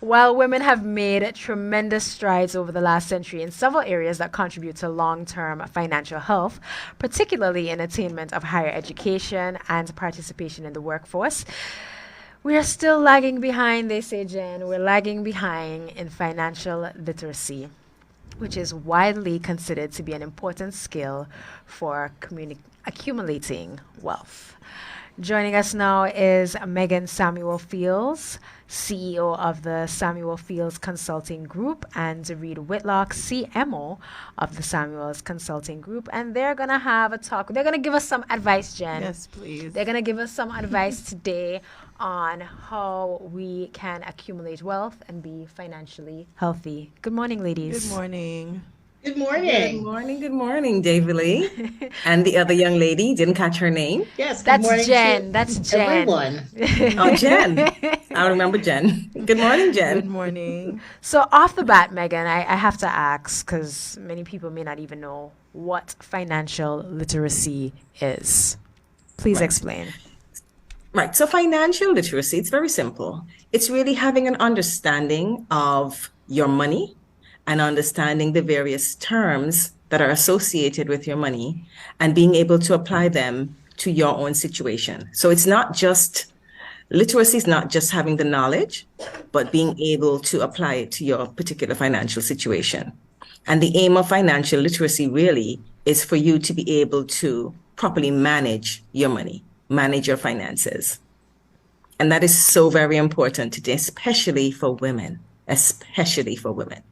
While women have made tremendous strides over the last century in several areas that contribute to long term financial health, particularly in attainment of higher education and participation in the workforce, we are still lagging behind, they say, Jen. We're lagging behind in financial literacy, which is widely considered to be an important skill for accumulating wealth. Joining us now is Megan Samuel Fields, CEO of the Samuel Fields Consulting Group, and Reed Whitlock, CMO of the Samuels Consulting Group. And they're going to have a talk. They're going to give us some advice, Jen. Yes, please. They're going to give us some advice today on how we can accumulate wealth and be financially healthy. Good morning, ladies. Good morning. Good Good morning. morning, good morning, David Lee. And the other young lady, didn't catch her name. Yes, good That's morning Jen. to That's Jen. everyone. Oh, Jen. I remember Jen. Good morning, Good Jen. morning. So, off the bat, Megan, I have to ask because many people may not even know what financial literacy is. Please Right. explain. Right. So financial literacy, it's very simple. It's really having an understanding of your money and understanding the various terms that are associated with your money and being able to apply them to your own situation. So it's not just literacy is not just having the knowledge, but being able to apply it to your particular financial situation. And the aim of financial literacy really is for you to be able to properly manage your money, manage your finances. And that is so very important today, especially for women, especially for women.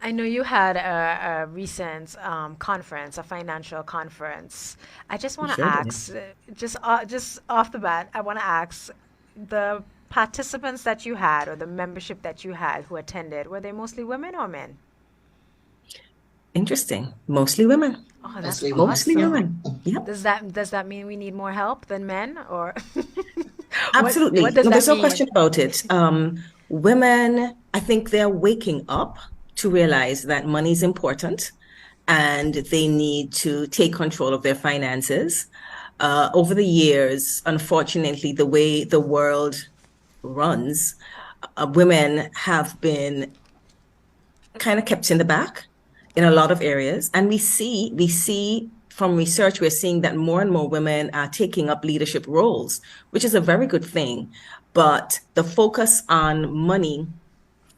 I know you had a recent conference, a financial conference. I just want to Sure did. ask, just off the bat, I want to ask the participants that you had or the membership that you had who attended, were they mostly women or men? Interesting. Mostly women. Oh, that's Mostly women. Mostly awesome. women. Yep. Does that mean we need more help than men, or Absolutely. what does No, that there's no mean? question about it. Women, I think they're waking up to realize that money is important and they need to take control of their finances. Over the years, unfortunately, the way the world runs, women have been kind of kept in the back in a lot of areas. And we see from research, we're seeing that more and more women are taking up leadership roles, which is a very good thing. But the focus on money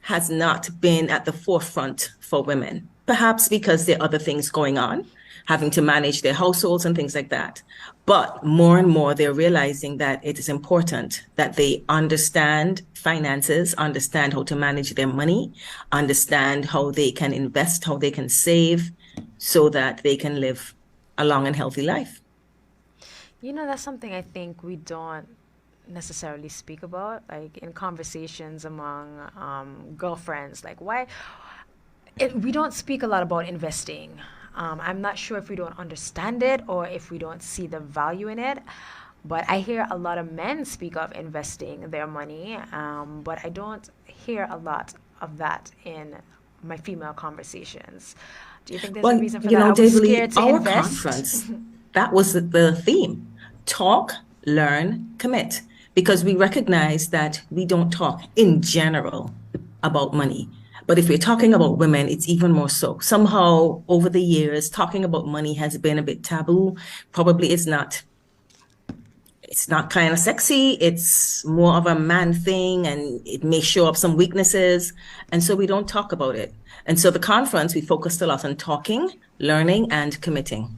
has not been at the forefront for women, perhaps because there are other things going on, having to manage their households and things like that. But more and more, they're realizing that it is important that they understand finances, understand how to manage their money, understand how they can invest, how they can save, so that they can live a long and healthy life. You know, that's something I think we don't necessarily speak about, like in conversations among girlfriends. Like, we don't speak a lot about investing. I'm not sure if we don't understand it or if we don't see the value in it. But I hear a lot of men speak of investing their money, but I don't hear a lot of that in my female conversations. Do you think there's a Well, reason for that? Are we David Lee, scared to our invest? conference, that was the theme. Talk, learn, commit. Because we recognize that we don't talk in general about money. But if we're talking about women, it's even more so. Somehow, over the years, talking about money has been a bit taboo. Probably it's not kind of sexy. It's more of a man thing and it may show up some weaknesses. And so we don't talk about it. And so the conference, we focused a lot on talking, learning, and committing.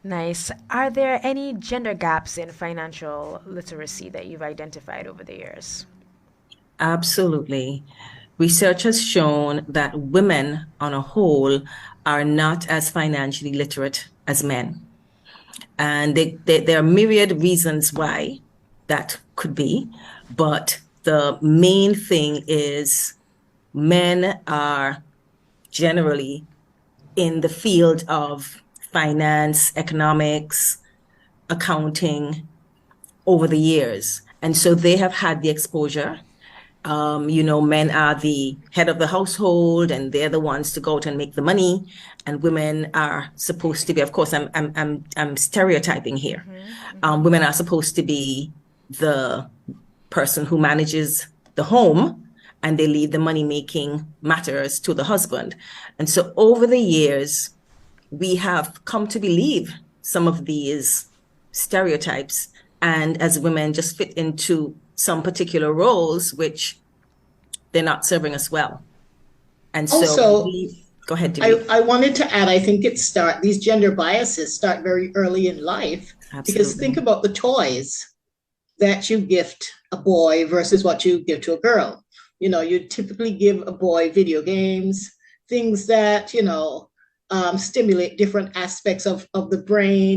Nice. Are there any gender gaps in financial literacy that you've identified over the years? Absolutely. Research has shown that women on a whole are not as financially literate as men. And there are myriad reasons why that could be. But the main thing is men are generally in the field of finance, economics, accounting over the years. And so they have had the exposure. Men are the head of the household and they're the ones to go out and make the money. And women are supposed to be, of course, I'm stereotyping here. Women are supposed to be the person who manages the home, and they leave the money-making matters to the husband. And so over the years, we have come to believe some of these stereotypes, and as women just fit into some particular roles, which they're not serving us well. And so Also, go ahead, Dewey. I wanted to add, I think these gender biases start very early in life. Because think Absolutely. about the toys that you gift a boy versus what you give to a girl. You typically give a boy video games, things that, stimulate different aspects of the brain.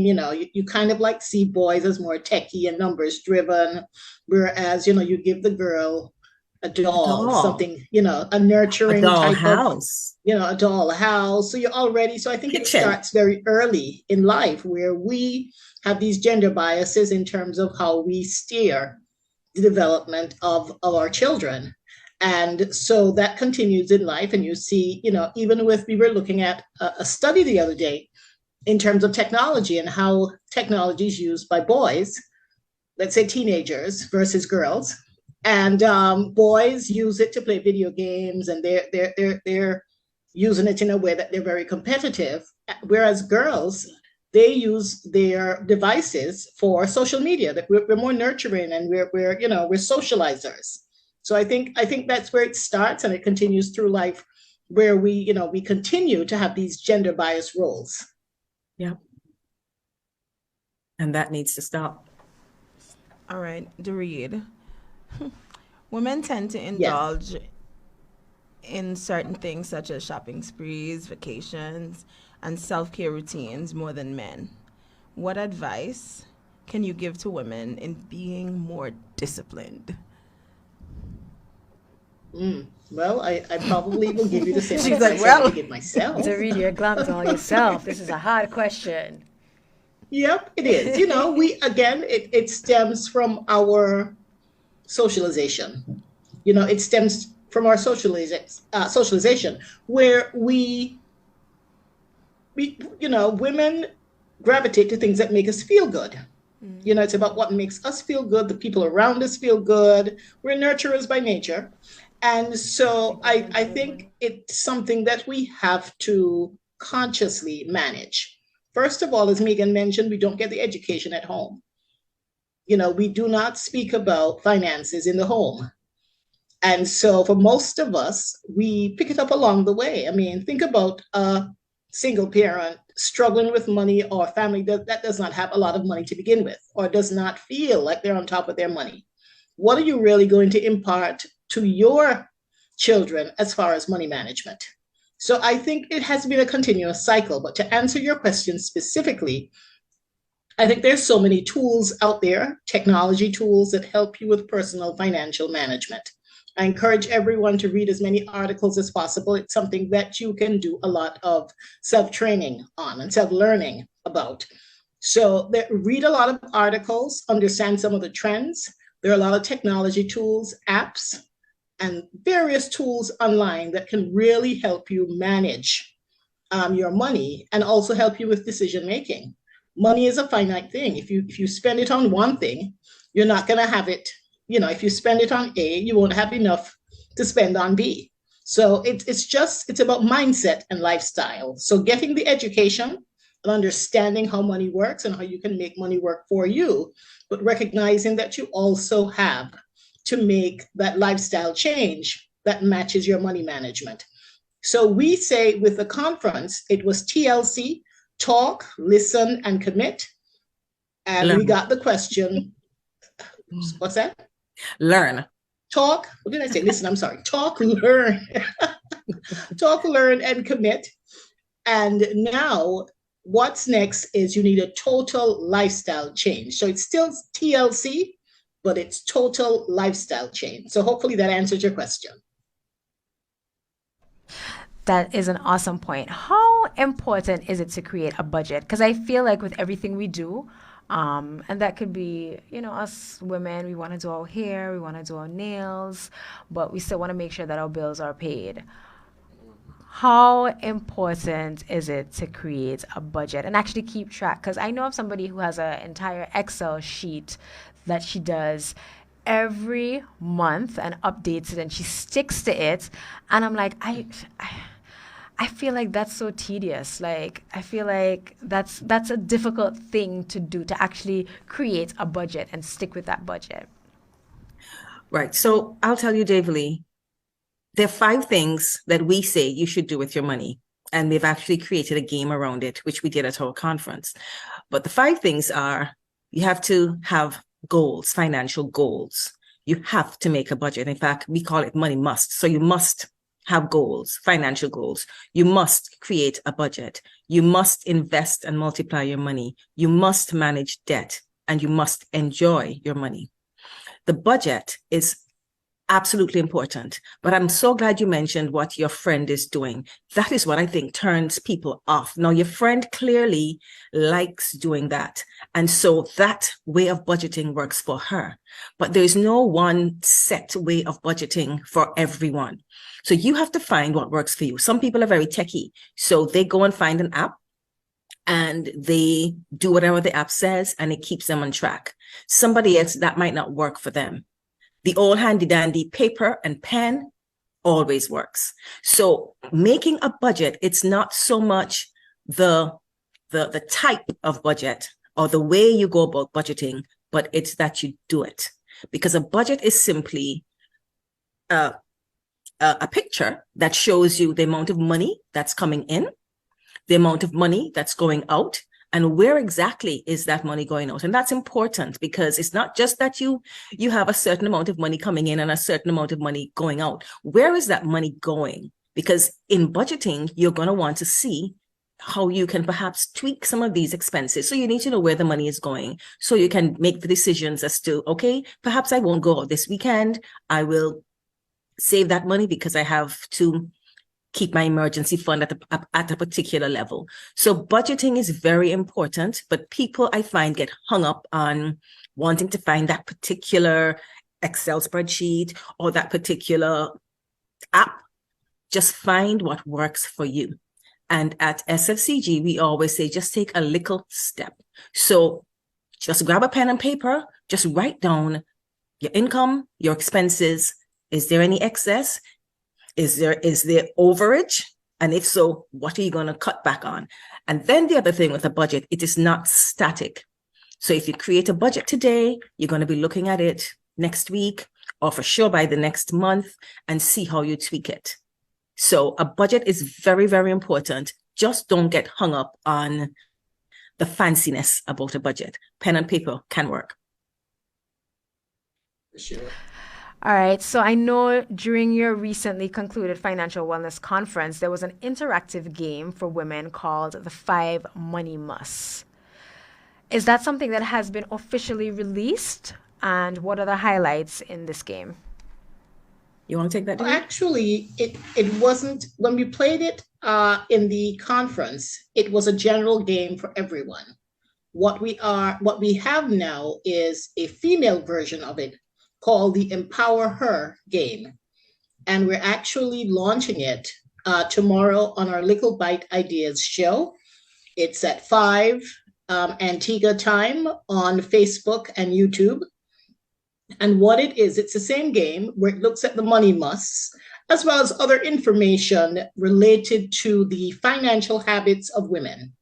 You kind of like see boys as more techie and numbers driven, whereas, you give the girl a A doll, doll, something, a a nurturing doll type of, house, a doll house. So I think it kitchen. starts very early in life where we have these gender biases in terms of how we steer the development of our children. And so that continues in life. And you see, even we were looking at a study the other day in terms of technology and how technology is used by boys, let's say teenagers versus girls. And boys use it to play video games, and they're using it in a way that they're very competitive, whereas girls, they use their devices for social media. That we're more nurturing, and we're socializers. So I think that's where it starts, and it continues through life, where we continue to have these gender bias roles. Yeah. And that needs to stop. All right, Doreed. Women tend to Yes. indulge in certain things such as shopping sprees, vacations, and self care routines more than men. What advice can you give to women in being more disciplined? Well, I probably will give you the same She's advice like, well. I give myself. To read your glance all yourself. This is a hard question. Yep, it is. It stems from our socialization. It stems from our socialization, where women gravitate to things that make us feel good. It's about what makes us feel good, the people around us feel good. We're nurturers by nature. And so I think it's something that we have to consciously manage. First of all, as Megan mentioned, we don't get the education at home. We do not speak about finances in the home. And so for most of us, we pick it up along the way. I mean, think about a single parent struggling with money, or a family that does not have a lot of money to begin with, or does not feel like they're on top of their money. What are you really going to impart to your children as far as money management? So I think it has been a continuous cycle. But to answer your question specifically, I think there's so many tools out there, technology tools that help you with personal financial management. I encourage everyone to read as many articles as possible. It's something that you can do a lot of self-training on and self-learning about. So read a lot of articles, understand some of the trends. There are a lot of technology tools, apps, and various tools online that can really help you manage your money, and also help you with decision making. Money is a finite thing. If you spend it on one thing, you're not going to have it. If you spend it on A, you won't have enough to spend on B. So it's about mindset and lifestyle. So getting the education and understanding how money works and how you can make money work for you, but recognizing that you also have to make that lifestyle change that matches your money management. So we say with the conference, it was TLC, talk, listen, and commit. And we got the question, what's that? Learn. Talk, what did I say? Listen, I'm sorry. Talk, learn. Talk, learn, and commit. And now what's next is you need a total lifestyle change. So it's still TLC, but it's total lifestyle change. So hopefully that answers your question. That is an awesome point. How important is it to create a budget? Because I feel like with everything we do, and that could be, us women, we want to do our hair, we want to do our nails, but we still want to make sure that our bills are paid. How important is it to create a budget and actually keep track? Because I know of somebody who has an entire Excel sheet that she does every month and updates it, and she sticks to it. And I'm like, I feel like that's so tedious. Like, I feel like that's a difficult thing to do, to actually create a budget and stick with that budget. Right. So I'll tell you, Dave Lee, there are 5 things that we say you should do with your money. And we've actually created a game around it, which we did at our conference. But the 5 things are: you have to have goals, financial goals. You have to make a budget. In fact, we call it money must. So you must have goals, financial goals. You must create a budget. You must invest and multiply your money. You must manage debt, and you must enjoy your money. The budget is absolutely important. But I'm so glad you mentioned what your friend is doing. That is what I think turns people off. Now, your friend clearly likes doing that. And so that way of budgeting works for her. But there's no one set way of budgeting for everyone. So you have to find what works for you. Some people are very techie. So they go and find an app and they do whatever the app says, and it keeps them on track. Somebody else, that might not work for them. The old handy dandy paper and pen always works. So making a budget, it's not so much the type of budget or the way you go about budgeting, but it's that you do it. Because a budget is simply a picture that shows you the amount of money that's coming in, the amount of money that's going out, and where exactly is that money going out. And that's important, because it's not just that you have a certain amount of money coming in and a certain amount of money going out. Where is that money going? Because in budgeting, you're going to want to see how you can perhaps tweak some of these expenses. So you need to know where the money is going, so you can make the decisions as to, okay, perhaps I won't go out this weekend. I will save that money because I have to keep my emergency fund at a particular level. So budgeting is very important, but people, I find, get hung up on wanting to find that particular Excel spreadsheet or that particular app. Just find what works for you. And at SFCG, we always say, just take a little step. So just grab a pen and paper, just write down your income, your expenses. Is there any excess? Is there overage? And if so, what are you going to cut back on? And then the other thing with a budget, it is not static. So if you create a budget today, you're going to be looking at it next week, or for sure by the next month, and see how you tweak it. So a budget is very, very important. Just don't get hung up on the fanciness about a budget. Pen and paper can work. Sure. All right, so I know during your recently concluded financial wellness conference, there was an interactive game for women called the 5 Money Musts. Is that something that has been officially released? And what are the highlights in this game? You want to take that, Dave? Well, actually, it wasn't, when we played it in the conference, it was a general game for everyone. What we have now is a female version of it, called the EmpowHER game. And we're actually launching it tomorrow on our Little Bite Ideas show. It's at 5 Antigua time on Facebook and YouTube. And what it is, it's the same game where it looks at the money musts, as well as other information related to the financial habits of women.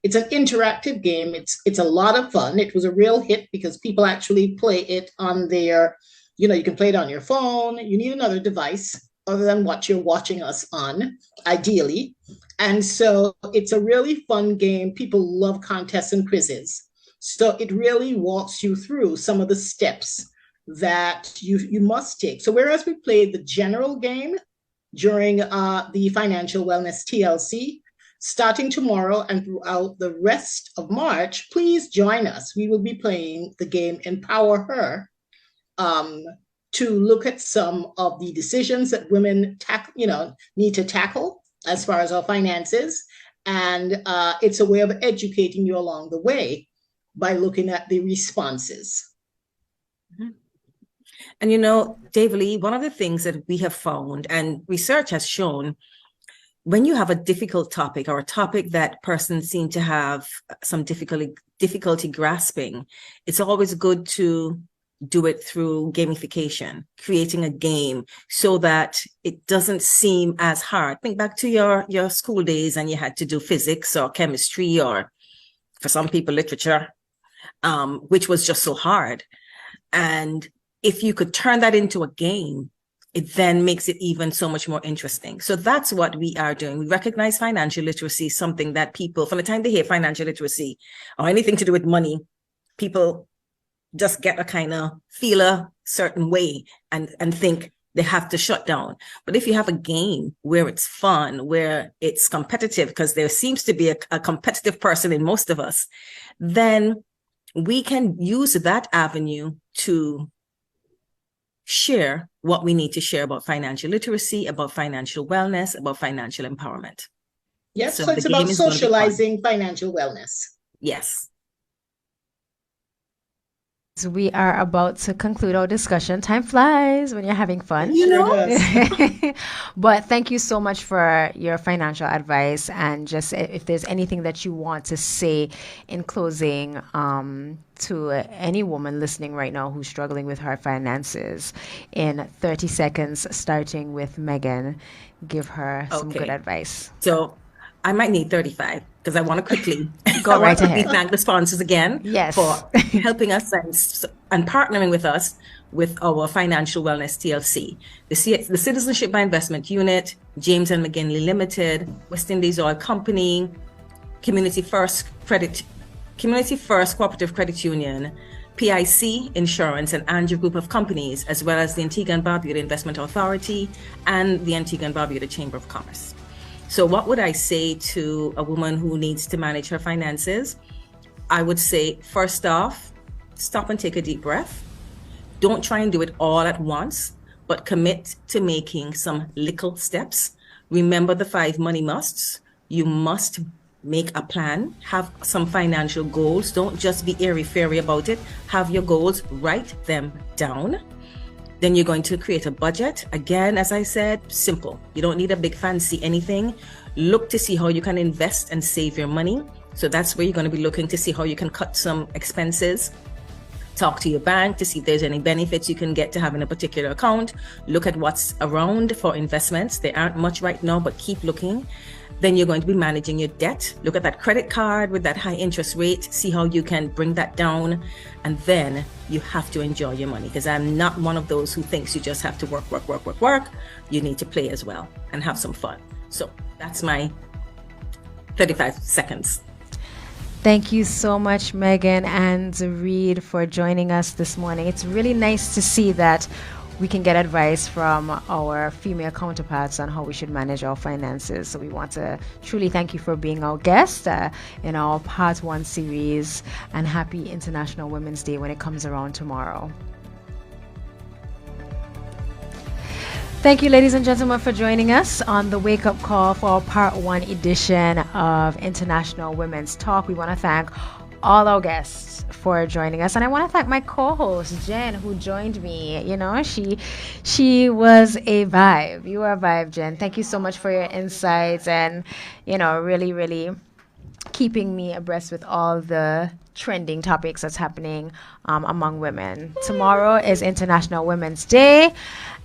It's an interactive game. It's a lot of fun. It was a real hit because people actually play it on their, you can play it on your phone. You need another device other than what you're watching us on, ideally. And so it's a really fun game. People love contests and quizzes. So it really walks you through some of the steps that you must take. So whereas we played the general game during the Financial Wellness TLC, starting tomorrow and throughout the rest of March, please join us. We will be playing the game EmpowHER to look at some of the decisions that women need to tackle as far as our finances. And it's a way of educating you along the way by looking at the responses. Mm-hmm. And Dave Lee, one of the things that we have found, and research has shown, when you have a difficult topic or a topic that persons seem to have some difficulty grasping, it's always good to do it through gamification, creating a game so that it doesn't seem as hard. Think back to your school days and you had to do physics or chemistry or, for some people, literature, which was just so hard. And if you could turn that into a game, it then makes it even so much more interesting. So that's what we are doing. We recognize financial literacy is something that people, from the time they hear financial literacy or anything to do with money, people just get a kind of feel a certain way and think they have to shut down. But if you have a game where it's fun, where it's competitive, because there seems to be a competitive person in most of us, then we can use that avenue to share what we need to share about financial literacy, about financial wellness, about financial empowerment. Yes, so it's about socializing financial wellness. Yes. So we are about to conclude our discussion. Time flies when you're having fun. You know. But thank you so much for your financial advice. And just if there's anything that you want to say in closing to any woman listening right now who's struggling with her finances, in 30 seconds, starting with Megan, give her some good advice. So I might need 35 because I want to quickly go right ahead. Thank the sponsors again for helping us and partnering with us with our Financial Wellness TLC, the Citizenship by Investment Unit, James and McGinley Limited, West Indies Oil Company, Community First Cooperative Credit Union, PIC Insurance, and Andrew Group of Companies, as well as the Antigua and Barbuda Investment Authority and the Antigua and Barbuda Chamber of Commerce. So what would I say to a woman who needs to manage her finances? I would say, first off, stop and take a deep breath. Don't try and do it all at once, but commit to making some little steps. Remember the 5 money musts. You must make a plan, have some financial goals. Don't just be airy-fairy about it. Have your goals, write them down. Then you're going to create a budget. Again, as I said, simple. You don't need a big fancy anything. Look to see how you can invest and save your money. So that's where you're going to be looking to see how you can cut some expenses. Talk to your bank to see if there's any benefits you can get to having a particular account. Look at what's around for investments. There aren't much right now, but keep looking. Then you're going to be managing your debt. Look at that credit card with that high interest rate. See how you can bring that down. And then you have to enjoy your money, because I'm not one of those who thinks you just have to work. You need to play as well and have some fun. So that's my 35 seconds. Thank you so much, Megan and Reed, for joining us this morning. It's really nice to see that we can get advice from our female counterparts on how we should manage our finances. So we want to truly thank you for being our guest in our Part 1 series, and happy International Women's Day when it comes around tomorrow. Thank you, ladies and gentlemen, for joining us on the Wake Up Call for our Part 1 edition of International Women's Talk. We want to thank all our guests for joining us, and I want to thank my co-host Jen, who joined me. You know, she was a vibe. You are a vibe, Jen. Thank you so much for your insights and, you know, really keeping me abreast with all the trending topics that's happening among women. Tomorrow is International Women's Day,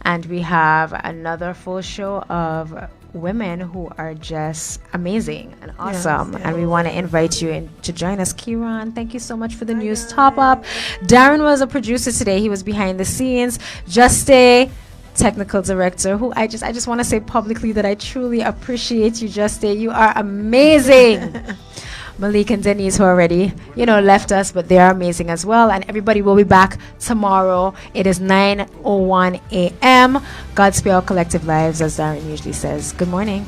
and we have another full show of women who are just amazing and awesome. Yes. And we want to invite you in to join us. Kieran, thank you so much for the news top up. Darren was a producer today. He was behind the scenes. Juste, technical director, who I just want to say publicly that I truly appreciate you, Juste. You are amazing. Malik and Denise, who already, left us, but they are amazing as well. And everybody will be back tomorrow. It is 9:01 a.m. Godspeed our collective lives, as Darren usually says. Good morning.